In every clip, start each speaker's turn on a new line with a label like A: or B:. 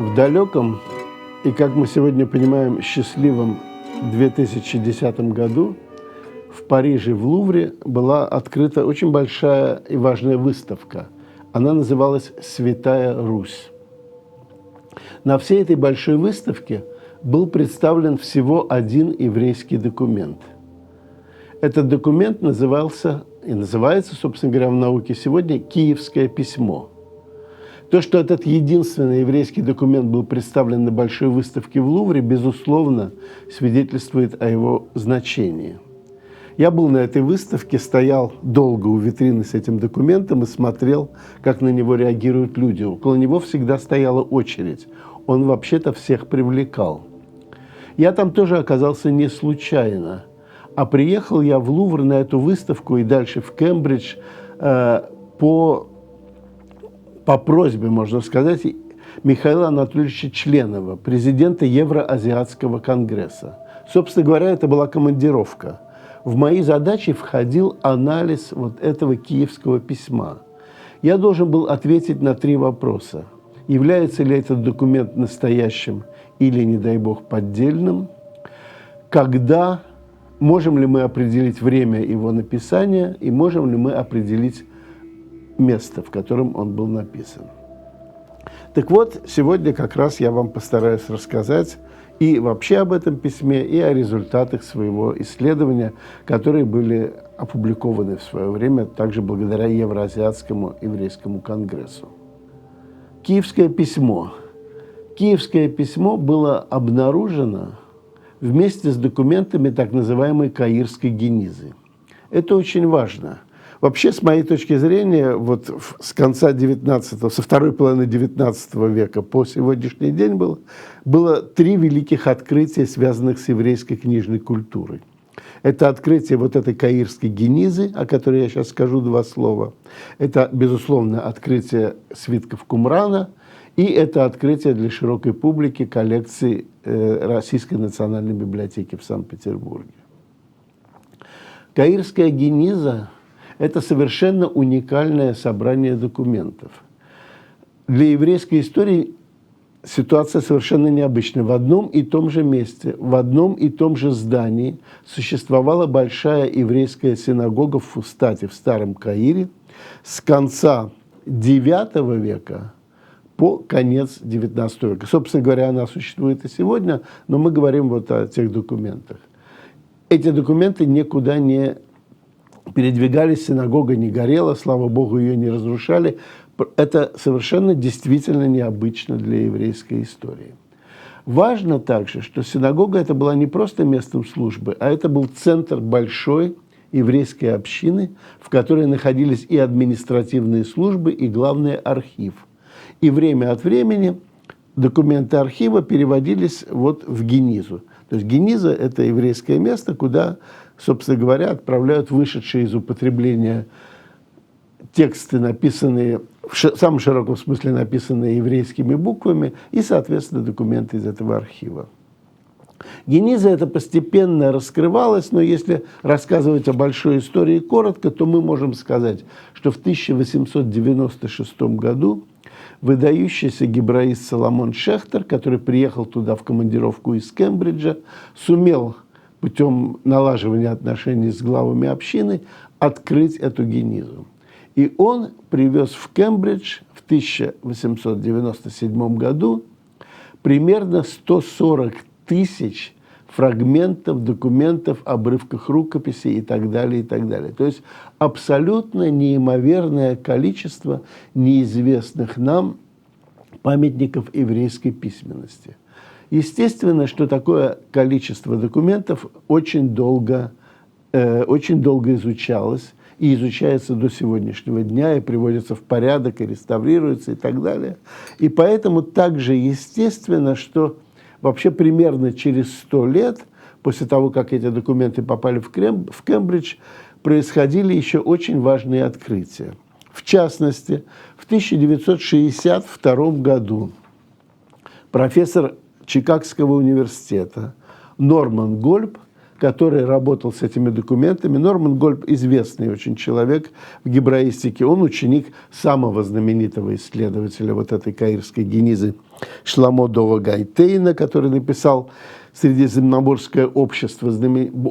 A: В далеком и, как мы сегодня понимаем, счастливом 2010 году в Париже, в Лувре, была открыта очень большая и важная выставка. Она называлась «Святая Русь». На всей этой большой выставке был представлен всего один еврейский документ. Этот документ назывался и называется, собственно говоря, в науке сегодня «Киевское письмо». То, что этот единственный еврейский документ был представлен на большой выставке в Лувре, безусловно, свидетельствует о его значении. Я был на этой выставке, стоял долго у витрины с этим документом и смотрел, как на него реагируют люди. Около него всегда стояла очередь. Он вообще-то всех привлекал. Я там тоже оказался не случайно, а приехал я в Лувр на эту выставку и дальше в Кембридж по просьбе, можно сказать, Михаила Анатольевича Членова, президента Евроазиатского конгресса. Собственно говоря, это была командировка. В мои задачи входил анализ вот этого киевского письма. Я должен был ответить на 3 вопроса. Является ли этот документ настоящим или, не дай бог, поддельным? Когда? Можем ли мы определить время его написания? И можем ли мы определить место, в котором он был написан? Так вот, сегодня как раз я вам постараюсь рассказать и вообще об этом письме, и о результатах своего исследования, которые были опубликованы в свое время также благодаря Евроазиатскому еврейскому конгрессу. Киевское письмо. Киевское письмо было обнаружено вместе с документами так называемой Каирской Генизы. Это очень важно. Вообще, с моей точки зрения, вот с конца 19-го, со второй половины 19 века по сегодняшний день было 3 великих открытия, связанных с еврейской книжной культурой. Это открытие вот этой Каирской Генизы, о которой я сейчас скажу 2 слова. Это, безусловно, открытие свитков Кумрана, и это открытие для широкой публики коллекции Российской национальной библиотеки в Санкт-Петербурге. Каирская Гениза – это совершенно уникальное собрание документов. Для еврейской истории ситуация совершенно необычная. В одном и том же месте, в одном и том же здании существовала большая еврейская синагога в Фустате, в Старом Каире, с конца IX века по конец XIX века. Собственно говоря, она существует и сегодня, но мы говорим вот о тех документах. Эти документы никуда не передвигались, синагога не горела, слава Богу, ее не разрушали. Это совершенно действительно необычно для еврейской истории. Важно также, что синагога это была не просто местом службы, а это был центр большой еврейской общины, в которой находились и административные службы, и, главное, архив. И время от времени документы архива переводились вот в Генизу. То есть Гениза – это еврейское место, куда, собственно говоря, отправляют вышедшие из употребления тексты, написанные, в самом широком смысле написанные еврейскими буквами, и, соответственно, документы из этого архива. Гениза это постепенно раскрывалась, но если рассказывать о большой истории коротко, то мы можем сказать, что в 1896 году выдающийся гебраист Соломон Шехтер, который приехал туда в командировку из Кембриджа, сумел путем налаживания отношений с главами общины открыть эту Генизу. И он привез в Кембридж в 1897 году примерно 140 тысяч фрагментов, документов, обрывках рукописей и так далее, и так далее. То есть абсолютно неимоверное количество неизвестных нам памятников еврейской письменности. Естественно, что такое количество документов очень долго изучалось, и изучается до сегодняшнего дня, и приводится в порядок, и реставрируется, и так далее. И поэтому также естественно, что вообще примерно через 100 лет, после того, как эти документы попали в Кембридж, происходили еще очень важные открытия. В частности, в 1962 году профессор Чикагского университета Норман Гольб который работал с этими документами. Норман Гольб известный очень человек в гебраистике. Он ученик самого знаменитого исследователя вот этой каирской генизы Шламо Дова Гайтейна, который написал «Средиземноморское общество»,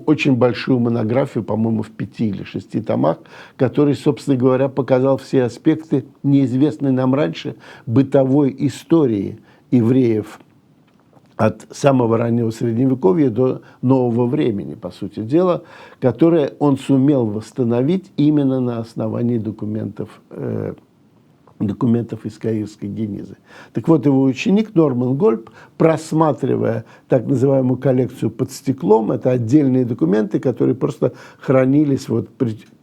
A: очень большую монографию, по-моему, в 5 или 6 томах, который, собственно говоря, показал все аспекты неизвестной нам раньше бытовой истории евреев от самого раннего Средневековья до нового времени, по сути дела, которое он сумел восстановить именно на основании документов из каирской генизы. Так вот, его ученик Норман Гольб, просматривая так называемую коллекцию под стеклом, это отдельные документы, которые просто хранились вот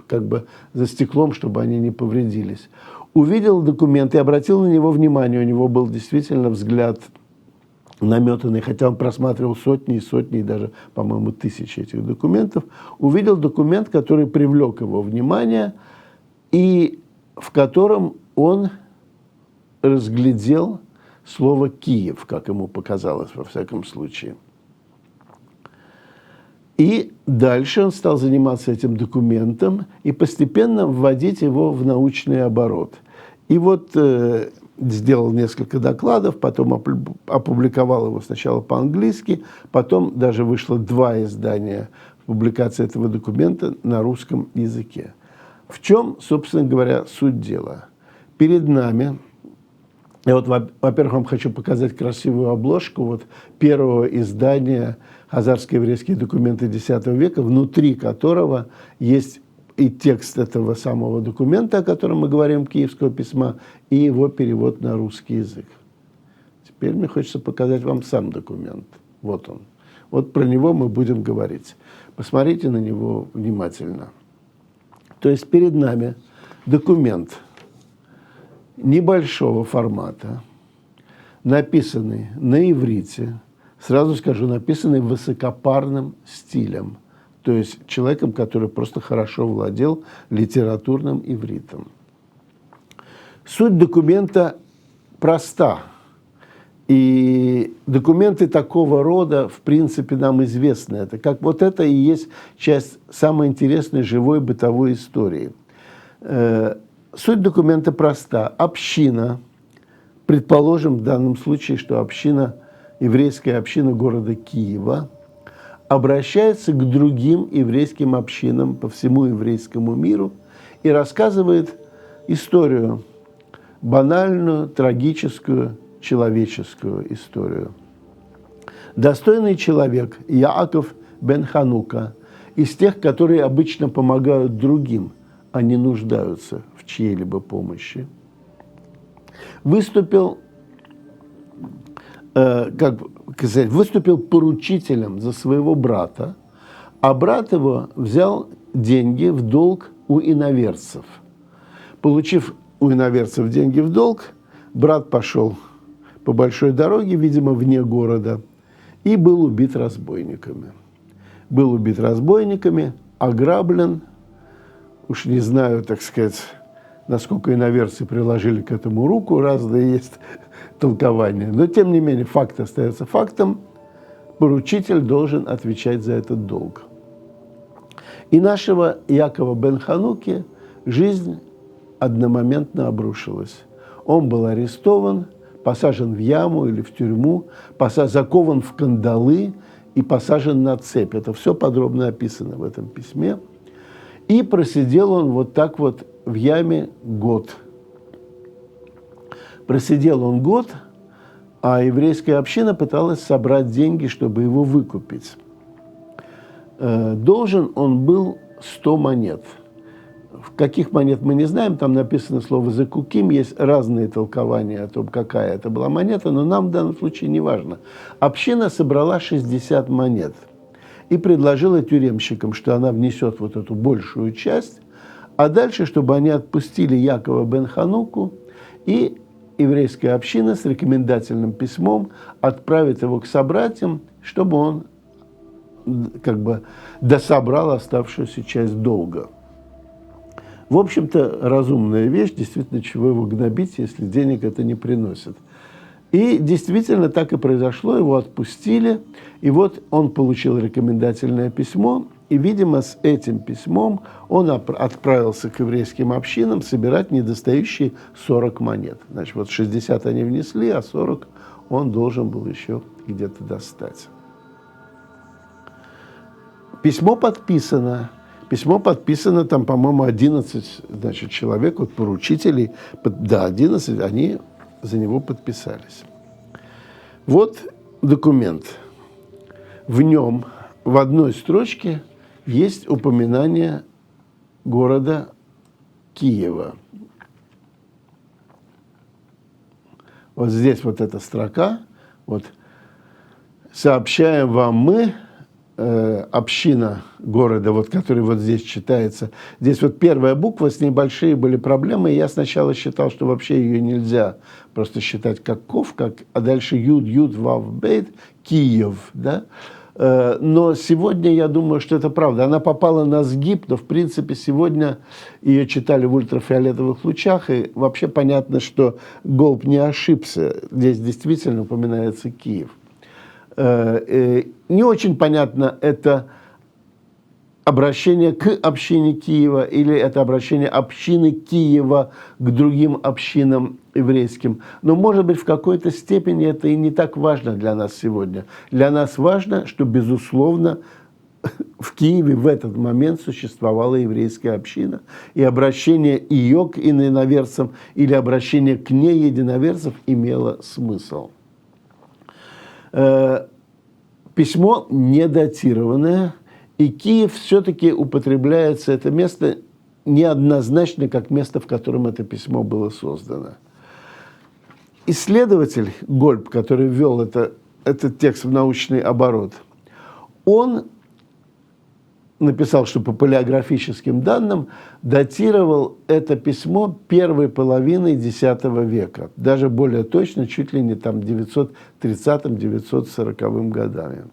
A: как бы за стеклом, чтобы они не повредились, увидел документ и обратил на него внимание. У него был действительно взгляд наметанный, хотя он просматривал сотни и сотни, и даже, по-моему, тысячи этих документов, увидел документ, который привлек его внимание, и в котором он разглядел слово «Киев», как ему показалось, во всяком случае. И дальше он стал заниматься этим документом и постепенно вводить его в научный оборот. И вот сделал несколько докладов, потом опубликовал его сначала по-английски, потом даже вышло 2 издания публикации этого документа на русском языке. В чем, собственно говоря, суть дела? Перед нами, я вот, во-первых, вам хочу показать красивую обложку вот первого издания «Хазарские еврейские документы X века», внутри которого есть и текст этого самого документа, о котором мы говорим, киевского письма, и его перевод на русский язык. Теперь мне хочется показать вам сам документ. Вот он. Вот про него мы будем говорить. Посмотрите на него внимательно. То есть перед нами документ небольшого формата, написанный на иврите, сразу скажу, написанный высокопарным стилем, то есть человеком, который просто хорошо владел литературным ивритом. Суть документа проста. И документы такого рода, в принципе, нам известны. Это как вот это и есть часть самой интересной живой бытовой истории. Суть документа проста. Община, предположим в данном случае, что община, еврейская община города Киева, обращается к другим еврейским общинам по всему еврейскому миру и рассказывает историю, банальную, трагическую, человеческую историю. Достойный человек Яаков бен Ханука, из тех, которые обычно помогают другим, а не нуждаются в чьей-либо помощи, выступил, выступил поручителем за своего брата, а брат его взял деньги в долг у иноверцев. Получив у иноверцев деньги в долг, брат пошел по большой дороге, видимо, вне города, и был убит разбойниками. Был убит разбойниками, ограблен. Уж не знаю, так сказать, насколько иноверцы приложили к этому руку, разные есть толкования. Но, тем не менее, факт остается фактом. Поручитель должен отвечать за этот долг. И нашего Якова бен Хануки жизнь одномоментно обрушилась. Он был арестован, посажен в яму или в тюрьму, закован в кандалы и посажен на цепь. Это все подробно описано в этом письме. И просидел он вот так вот в яме год. Просидел он год, а еврейская община пыталась собрать деньги, чтобы его выкупить. Должен он был 100 монет. В каких монет мы не знаем, там написано слово «закуким», есть разные толкования о том, какая это была монета, но нам в данном случае не важно. Община собрала 60 монет и предложила тюремщикам, что она внесет вот эту большую часть, а дальше, чтобы они отпустили Якова бен Хануку, и еврейская община с рекомендательным письмом отправит его к собратьям, чтобы он как бы дособрал оставшуюся часть долга. В общем-то, разумная вещь, действительно, чего его гнобить, если денег это не приносит. И действительно так и произошло, его отпустили, и вот он получил рекомендательное письмо, и, видимо, с этим письмом он отправился к еврейским общинам собирать недостающие 40 монет. Значит, вот 60 они внесли, а 40 он должен был еще где-то достать. Письмо подписано, там, по-моему, 11, значит, человек, вот поручителей, да, 11, они за него подписались. Вот документ. В нем в одной строчке есть упоминание города Киева. Вот здесь вот эта строка, вот, сообщаем вам мы, община города, вот, который вот здесь читается. Здесь вот первая буква, с ней большие были проблемы, и я сначала считал, что вообще ее нельзя просто считать как ков, а дальше юд, вав, бейт, Киев, да? Но сегодня я думаю, что это правда. Она попала на сгиб, но в принципе сегодня ее читали в ультрафиолетовых лучах, и вообще понятно, что Голуб не ошибся. Здесь действительно упоминается Киев. Не очень понятно, это обращение к общине Киева или это обращение общины Киева к другим общинам еврейским. Но, может быть, в какой-то степени это и не так важно для нас сегодня. Для нас важно, что, безусловно, в Киеве в этот момент существовала еврейская община, и обращение ее к иноверцам или обращение к ней единоверцев имело смысл. Письмо недатированное, и Киев все-таки употребляется, это место, неоднозначно как место, в котором это письмо было создано. Исследователь Гольб, который ввел этот текст в научный оборот, он написал, что по палеографическим данным датировал это письмо первой половиной X века, даже более точно, чуть ли не там 930-940 годами.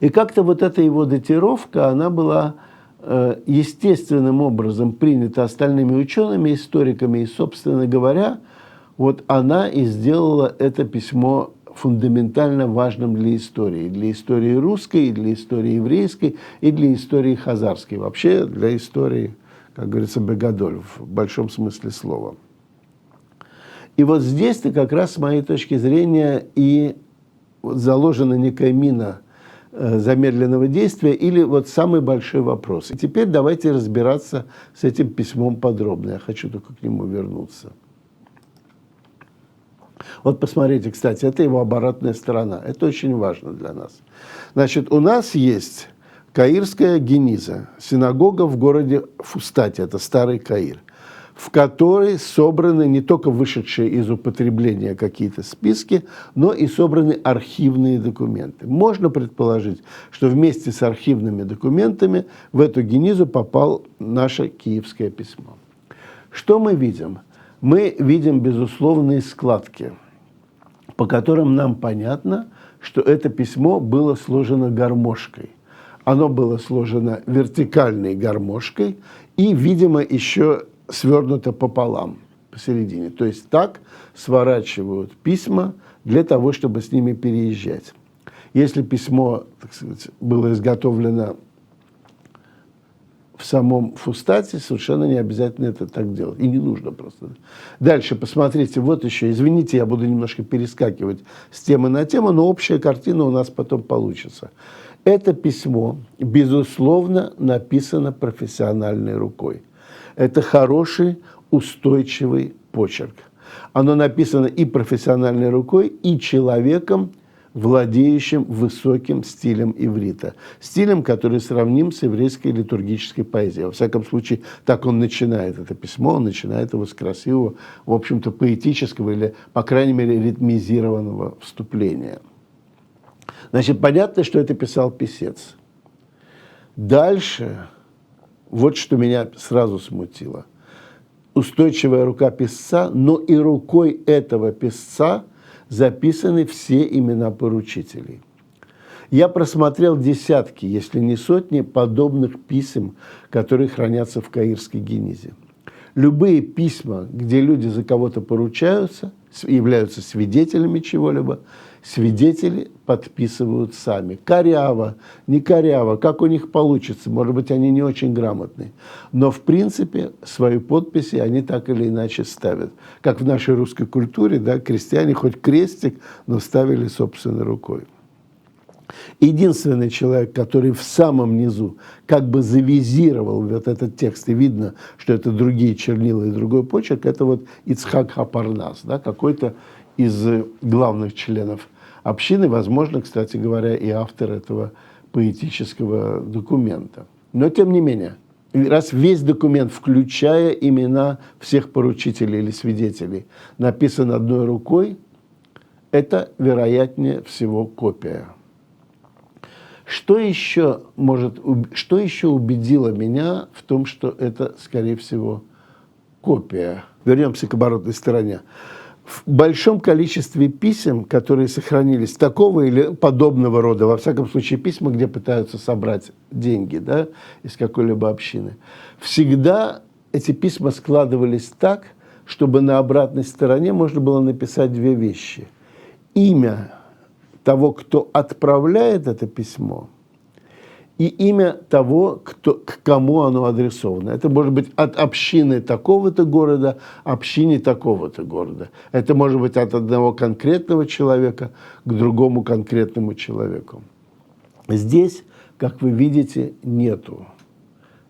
A: И как-то вот эта его датировка, она была естественным образом принята остальными учеными, историками, и, собственно говоря, вот она и сделала это письмо фундаментально важным для истории русской, и для истории еврейской, и для истории хазарской, вообще для истории, как говорится, бегадоль, в большом смысле слова. И вот здесь-то как раз, с моей точки зрения, и вот заложена некая мина замедленного действия или вот самый большой вопрос. И теперь давайте разбираться с этим письмом подробно. Я хочу только к нему вернуться. Вот посмотрите, кстати, это его оборотная сторона. Это очень важно для нас. Значит, у нас есть Каирская Гениза, синагога в городе Фустате, это старый Каир, в которой собраны не только вышедшие из употребления какие-то списки, но и собраны архивные документы. Можно предположить, что вместе с архивными документами в эту Генизу попало наше киевское письмо. Что мы видим? Мы видим безусловные складки, по которым нам понятно, что это письмо было сложено гармошкой. Оно было сложено вертикальной гармошкой и, видимо, еще свернуто пополам, посередине. То есть так сворачивают письма для того, чтобы с ними переезжать. Если письмо, так сказать, было изготовлено в самом Фустате, совершенно не обязательно это так делать. И не нужно просто. Дальше, посмотрите, вот еще, извините, я буду немножко перескакивать с темы на тему, но общая картина у нас потом получится. Это письмо, безусловно, написано профессиональной рукой. Это хороший, устойчивый почерк. Оно написано и профессиональной рукой, и человеком, владеющим высоким стилем иврита. Стилем, который сравним с еврейской литургической поэзией. Во всяком случае, так он начинает это письмо, он начинает его с красивого, в общем-то, поэтического или, по крайней мере, ритмизированного вступления. Значит, понятно, что это писал писец. Дальше, вот что меня сразу смутило. Устойчивая рука писца, но и рукой этого писца записаны все имена поручителей. Я просмотрел десятки, если не сотни, подобных писем, которые хранятся в Каирской Генизе. Любые письма, где люди за кого-то поручаются, являются свидетелями чего-либо, свидетели подписывают сами. Коряво, не коряво, как у них получится, может быть, они не очень грамотные. Но, в принципе, свои подписи они так или иначе ставят. Как в нашей русской культуре, да, крестьяне хоть крестик, но ставили собственной рукой. Единственный человек, который в самом низу как бы завизировал вот этот текст, и видно, что это другие чернила и другой почерк, это вот Ицхак Хапарнас, да, какой-то из главных членов общины, возможно, кстати говоря, и автор этого поэтического документа. Но тем не менее, раз весь документ, включая имена всех поручителей или свидетелей, написан одной рукой, это, вероятнее всего, копия. Что еще убедило меня в том, что это, скорее всего, копия? Вернемся к оборотной стороне. В большом количестве писем, которые сохранились, такого или подобного рода, во всяком случае, письма, где пытаются собрать деньги, да, из какой-либо общины, всегда эти письма складывались так, чтобы на обратной стороне можно было написать две вещи. Имя того, кто отправляет это письмо, и имя того, к кому оно адресовано. Это может быть от общины такого-то города, общине такого-то города. Это может быть от одного конкретного человека к другому конкретному человеку. Здесь, как вы видите, нету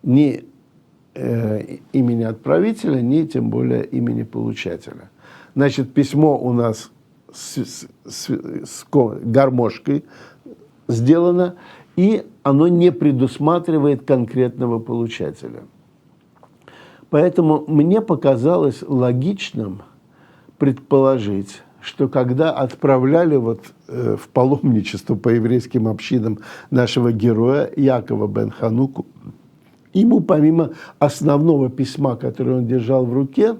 A: ни имени отправителя, ни тем более имени получателя. Значит, письмо у нас с гармошкой сделано, и оно не предусматривает конкретного получателя. Поэтому мне показалось логичным предположить, что когда отправляли в паломничество по еврейским общинам нашего героя Якова бен Хануку, ему помимо основного письма, которое он держал в руке,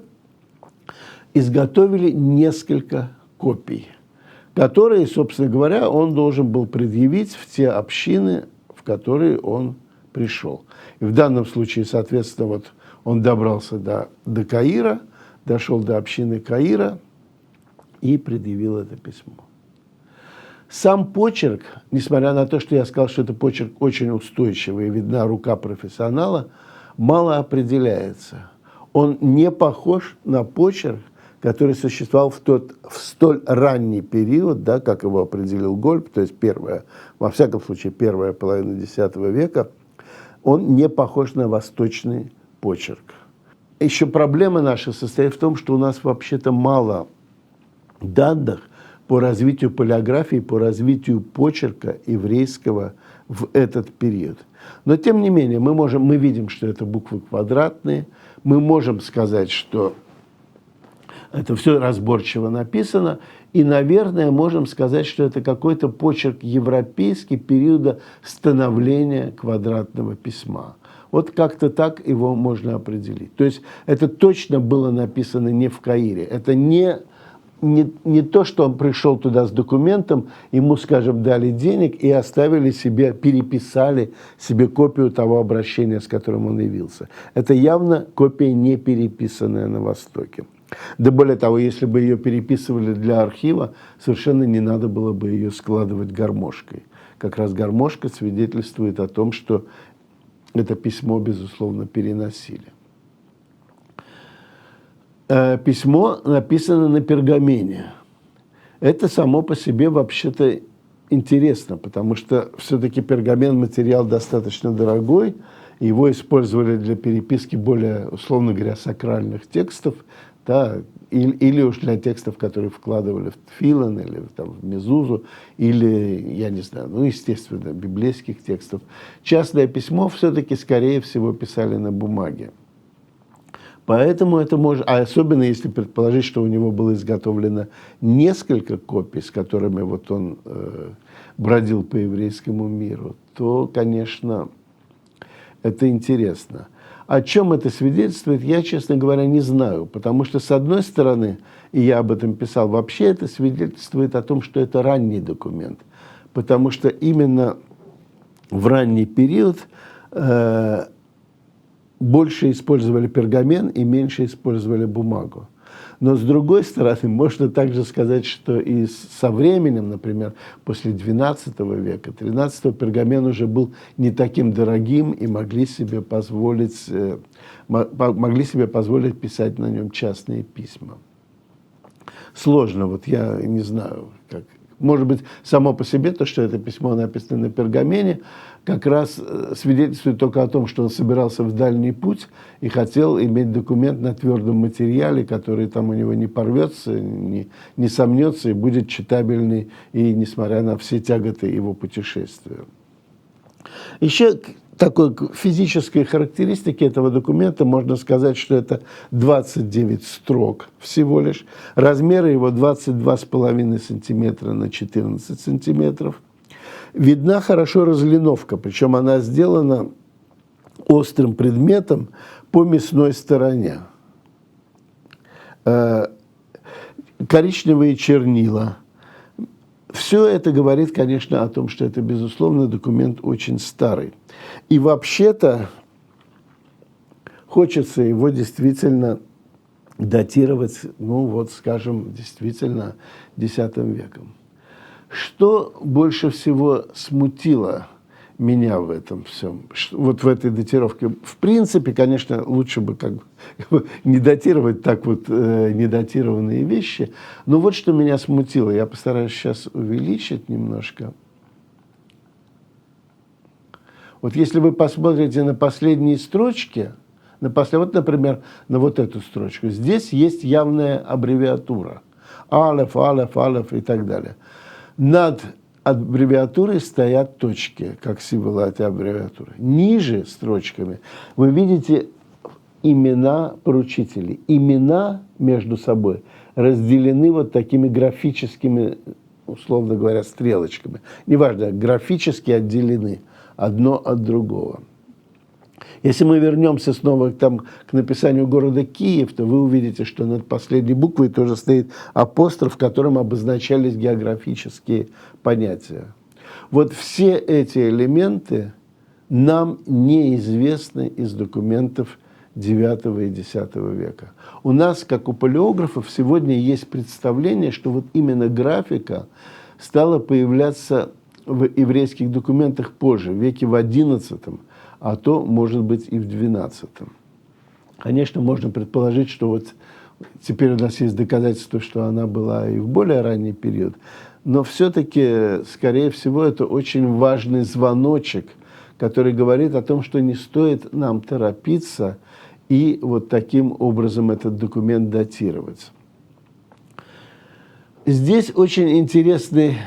A: изготовили несколько копий, которые, собственно говоря, он должен был предъявить в те общины, в которые он пришел. И в данном случае, соответственно, он добрался до Каира, дошел до общины Каира и предъявил это письмо. Сам почерк, несмотря на то, что я сказал, что это почерк очень устойчивый, и видна рука профессионала, мало определяется. Он не похож на почерк, который существовал в столь ранний период, да, как его определил Гольб, то есть во всяком случае, первая половина X века, он не похож на восточный почерк. Еще проблема наша состоит в том, что у нас вообще-то мало данных по развитию палеографии, по развитию почерка еврейского в этот период. Но, тем не менее, мы видим, что это буквы квадратные, мы можем сказать, что это все разборчиво написано, и, наверное, можем сказать, что это какой-то почерк европейский периода становления квадратного письма. Вот как-то так его можно определить. То есть это точно было написано не в Каире. Это не то, что он пришел туда с документом, ему, скажем, дали денег и переписали себе копию того обращения, с которым он явился. Это явно копия, не переписанная на Востоке. Да более того, если бы ее переписывали для архива, совершенно не надо было бы ее складывать гармошкой. Как раз гармошка свидетельствует о том, что это письмо, безусловно, переносили. Письмо написано на пергамене. Это само по себе вообще-то интересно, потому что все-таки пергамен материал достаточно дорогой, его использовали для переписки более, условно говоря, сакральных текстов, да, или уж для текстов, которые вкладывали в тфилин, или в мезузу, или, я не знаю, естественно, библейских текстов. Частное письмо все-таки, скорее всего, писали на бумаге. Поэтому это может, а особенно если предположить, что у него было изготовлено несколько копий, с которыми он бродил по еврейскому миру, то, конечно, это интересно. О чем это свидетельствует, я, честно говоря, не знаю, потому что, с одной стороны, и я об этом писал, вообще это свидетельствует о том, что это ранний документ, потому что именно в ранний период больше использовали пергамен и меньше использовали бумагу. Но, с другой стороны, можно также сказать, что и со временем, например, после XII века, XIII пергамен уже был не таким дорогим и могли себе позволить писать на нем частные письма. Сложно, вот я не знаю, как. Может быть, само по себе то, что это письмо написано на пергамене, как раз свидетельствует только о том, что он собирался в дальний путь и хотел иметь документ на твердом материале, который там у него не порвется, не сомнется и будет читабельный, и несмотря на все тяготы его путешествия. Еще такой физической характеристики этого документа можно сказать, что это 29 строк всего лишь. Размеры его 22,5 сантиметра на 14 сантиметров. Видна хорошо разлиновка, причем она сделана острым предметом по мясной стороне. Коричневые чернила. Все это говорит, конечно, о том, что это, безусловно, документ очень старый. И вообще-то хочется его действительно датировать, ну вот, скажем, действительно X веком. Что больше всего смутило меня в этом всем, вот в этой датировке? В принципе, конечно, лучше бы как бы не датировать так вот недатированные вещи, но вот что меня смутило. Я постараюсь сейчас увеличить немножко. Вот если вы посмотрите на последние строчки, вот, например, на вот эту строчку, здесь есть явная аббревиатура. Алеф, алеф, алеф и так далее. Над аббревиатурой стоят точки, как символы этой аббревиатуры. Ниже строчками вы видите имена поручителей. Имена между собой разделены вот такими графическими, условно говоря, стрелочками. Неважно, графически отделены одно от другого. Если мы вернемся снова к написанию города Киев, то вы увидите, что над последней буквой тоже стоит апостроф, которым обозначались географические понятия. Вот все эти элементы нам неизвестны из документов IX и X века. У нас, как у палеографов, сегодня есть представление, что вот именно графика стала появляться в еврейских документах позже, в веке в XI, а то, может быть, и в XII. Конечно, можно предположить, что вот теперь у нас есть доказательства, что она была и в более ранний период, но все-таки, скорее всего, это очень важный звоночек, который говорит о том, что не стоит нам торопиться и вот таким образом этот документ датировать. Здесь очень интересные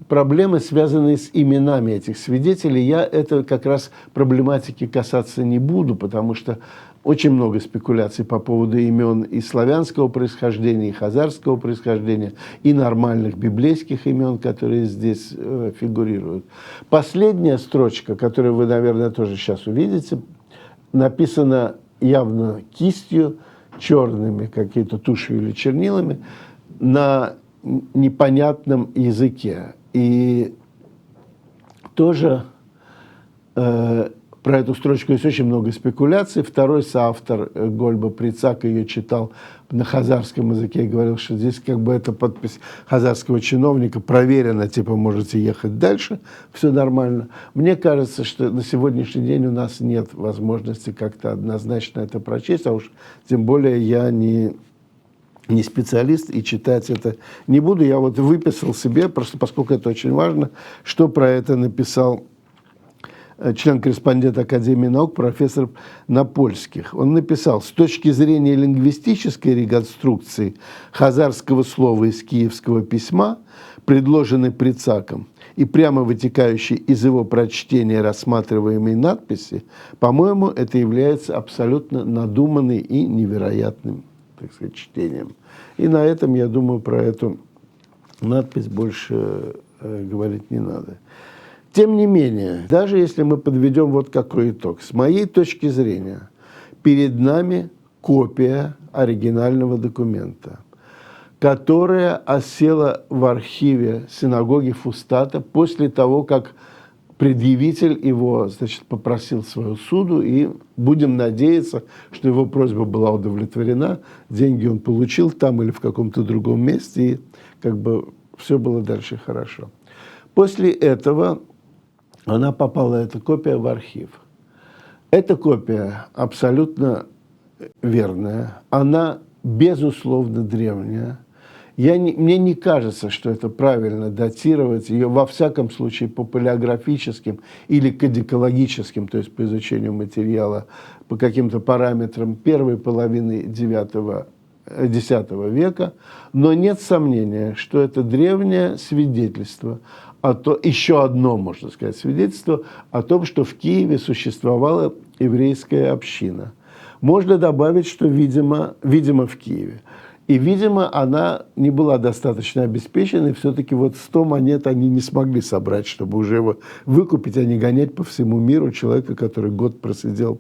A: проблемы, связанные с именами этих свидетелей. Я это как раз проблематики касаться не буду, потому что очень много спекуляций по поводу имен и славянского происхождения, и хазарского происхождения, и нормальных библейских имен, которые здесь фигурируют. Последняя строчка, которую вы, наверное, тоже сейчас увидите, написана явно кистью, черными какие-то тушью или чернилами, на непонятном языке. И тоже про эту строчку есть очень много спекуляций. Второй соавтор Гольба Прицак ее читал на хазарском языке и говорил, что здесь как бы эта подпись хазарского чиновника проверена, типа можете ехать дальше, все нормально. Мне кажется, что на сегодняшний день у нас нет возможности как-то однозначно это прочесть, а уж тем более я не специалист и читать это не буду. Я вот выписал себе, просто поскольку это очень важно, что про это написал член-корреспондент Академии наук, профессор Напольских. Он написал: с точки зрения лингвистической реконструкции хазарского слова из киевского письма, предложенной Прицаком, и прямо вытекающей из его прочтения рассматриваемой надписи, по-моему, это является абсолютно надуманной и невероятным, так сказать, чтением. И на этом, я думаю, про эту надпись больше говорить не надо. Тем не менее, даже если мы подведем вот какой итог, с моей точки зрения, перед нами копия оригинального документа, которая осела в архиве синагоги Фустата после того, как предъявитель его, значит, попросил свою суду, и будем надеяться, что его просьба была удовлетворена, деньги он получил там или в каком-то другом месте, и как бы все было дальше хорошо. После этого она попала, эта копия, в архив. Эта копия абсолютно верная, она безусловно древняя. Мне не кажется, что это правильно датировать ее, во всяком случае, по палеографическим или кадикологическим, то есть по изучению материала, по каким-то параметрам первой половины X века. Но нет сомнения, что это древнее свидетельство, еще одно, можно сказать, свидетельство о том, что в Киеве существовала еврейская община. Можно добавить, что, видимо, в Киеве. И, видимо, она не была достаточно обеспечена, и все-таки вот 100 монет они не смогли собрать, чтобы уже его выкупить, а не гонять по всему миру человека, который год просидел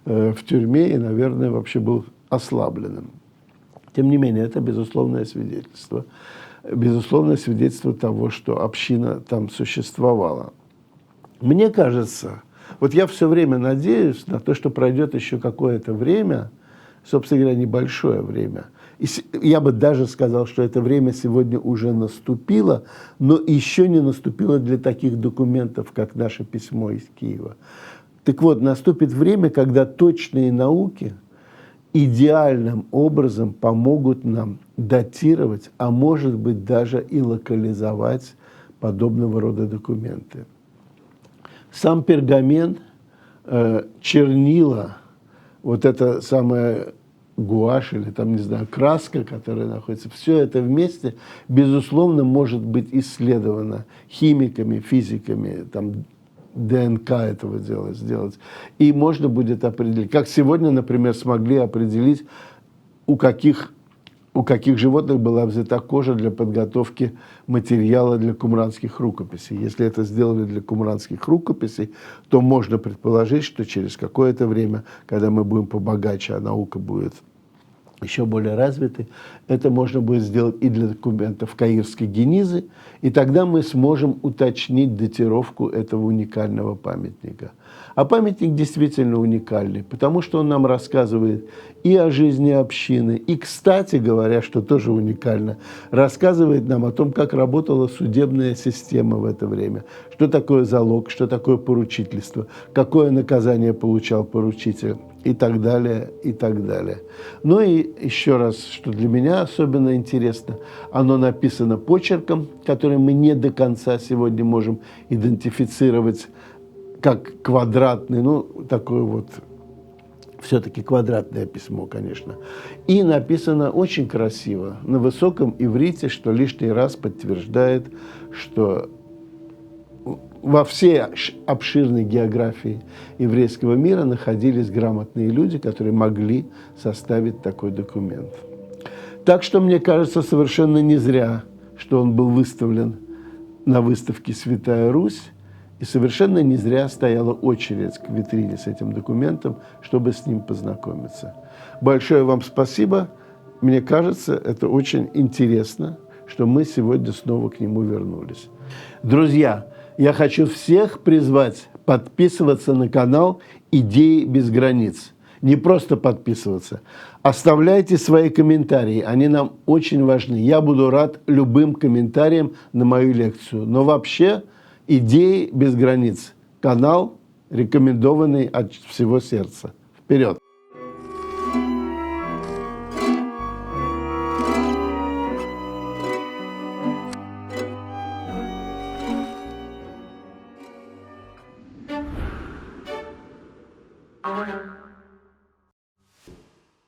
A: в тюрьме и, наверное, вообще был ослабленным. Тем не менее, это безусловное свидетельство того, что община там существовала. Мне кажется, вот я все время надеюсь на то, что пройдет еще какое-то время, собственно говоря, небольшое время. И я бы даже сказал, что это время сегодня уже наступило, но еще не наступило для таких документов, как наше письмо из Киева. Так вот, наступит время, когда точные науки идеальным образом помогут нам датировать, а может быть даже и локализовать подобного рода документы. Сам пергамент, чернила, вот это самое гуашь или там, не знаю, краска, которая находится, все это вместе, безусловно, может быть исследовано химиками, физиками, там, ДНК этого дела сделать. И можно будет определить, как сегодня, например, смогли определить, у каких животных была взята кожа для подготовки материала для кумранских рукописей. Если это сделали для кумранских рукописей, то можно предположить, что через какое-то время, когда мы будем побогаче, а наука будет еще более развитой, это можно будет сделать и для документов Каирской Генизы, и тогда мы сможем уточнить датировку этого уникального памятника. А памятник действительно уникальный, потому что он нам рассказывает и о жизни общины, и, кстати говоря, что тоже уникально, рассказывает нам о том, как работала судебная система в это время, что такое залог, что такое поручительство, какое наказание получал поручитель, и так далее, и так далее. Ну и еще раз, что для меня особенно интересно, оно написано почерком, который мы не до конца сегодня можем идентифицировать как квадратный, ну, такое вот, все-таки квадратное письмо, конечно. И написано очень красиво, на высоком иврите, что лишний раз подтверждает, что во всей обширной географии еврейского мира находились грамотные люди, которые могли составить такой документ. Так что, мне кажется, совершенно не зря, что он был выставлен на выставке «Святая Русь», и совершенно не зря стояла очередь к витрине с этим документом, чтобы с ним познакомиться. Большое вам спасибо. Мне кажется, это очень интересно, что мы сегодня снова к нему вернулись. Друзья, я хочу всех призвать подписываться на канал «Идеи без границ». Не просто подписываться. Оставляйте свои комментарии, они нам очень важны. Я буду рад любым комментариям на мою лекцию. Но вообще «Идеи без границ». Канал, рекомендованный от всего сердца. Вперед!